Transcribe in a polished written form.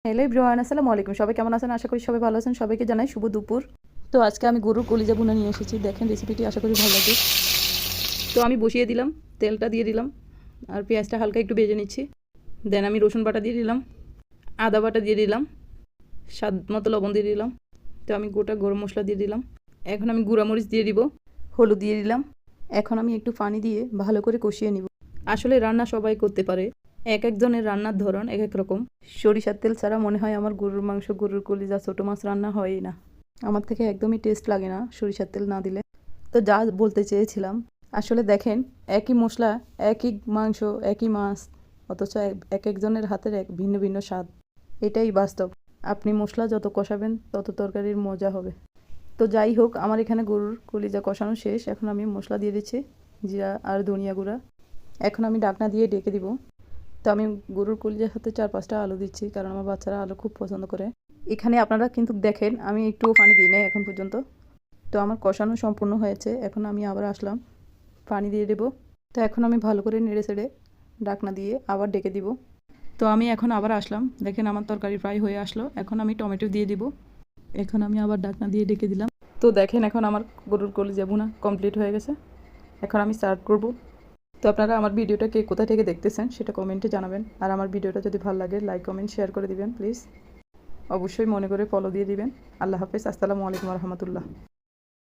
Hello everyone, আসসালামু আলাইকুম। সবাই কেমন আছেন? আশা করি সবাই ভালো আছেন। সবাইকে জানাই শুভ দুপুর। তো আজকে আমি গরুর কলিজা ভুনা নিয়ে এসেছি। দেখেন রেসিপিটি, আশা করি ভালো লাগবে। তো আমি বসিয়ে দিলাম, তেলটা দিয়ে দিলাম আর পেঁয়াজটা হালকা একটু ভেজে নিচ্ছি। দেন আমি রসুন বাটা দিয়ে দিলাম, আদা বাটা দিয়ে দিলাম, স্বাদ মতো লবণ দিয়ে দিলাম। তো আমি গোটা গরম মশলা দিয়ে দিলাম। এখন আমি গুঁড়ামরিচ দিয়ে দিব, হলুদ দিয়ে দিলাম। এখন আমি একটু পানি দিয়ে ভালো করে কষিয়ে নিব। আসলে রান্না সবাই করতে পারে, এক একজনের রান্নার ধরন এক এক রকম। সরিষার তেল ছাড়া মনে হয় আমার গরুর মাংস, গরুর কলিজা, ছোটো মাছ রান্না হয়ই না। আমার থেকে একদমই টেস্ট লাগে না সরিষার তেল না দিলে। তো যা বলতে চেয়েছিলাম, আসলে দেখেন, একই মশলা, একই মাংস, একই মাছ, অথচ এক একজনের হাতের এক ভিন্ন ভিন্ন স্বাদ। এটাই বাস্তব। আপনি মশলা যত কষাবেন তত তরকারির মজা হবে। তো যাই হোক, আমার এখানে গরুর কলিজা কষানো শেষ। এখন আমি মশলা দিয়ে দিচ্ছি, জিরা আর ধনিয়া গুঁড়া। এখন আমি ঢাকনা দিয়ে ডেকে দিব। তো আমি গরুর কলিজার সাথে 4-5টা আলু দিচ্ছি, কারণ আমার বাচ্চারা আলু খুব পছন্দ করে। এখানে আপনারা কিন্তু দেখেন, আমি একটুও পানি দিই নাই এখন পর্যন্ত। তো আমার কষানো সম্পূর্ণ হয়েছে। এখন আমি আবার আসলাম, পানি দিয়ে দেবো। তো এখন আমি ভালো করে নেড়ে চেড়ে ঢাকনা দিয়ে আবার ডেকে দিব। তো আমি এখন আবার আসলাম, দেখেন আমার তরকারি প্রায় হয়ে আসলো। এখন আমি টমেটো দিয়ে দিব। এখন আমি আবার ঢাকনা দিয়ে ডেকে দিলাম। তো দেখেন, এখন আমার গরুর কলিজা ভুনা কমপ্লিট হয়ে গেছে। এখন আমি সার্ভ করব। তো আপনারা আমার ভিডিওটা কে কোথা থেকে দেখতেছেন সেটা কমেন্টে জানাবেন। আর আমার ভিডিওটা যদি ভালো লাগে, লাইক কমেন্ট শেয়ার করে দিবেন প্লিজ। অবশ্যই মনে করে ফলো দিয়ে দিবেন। আল্লাহ হাফেজ। আসসালামু আলাইকুম রহমতুল্লাহ।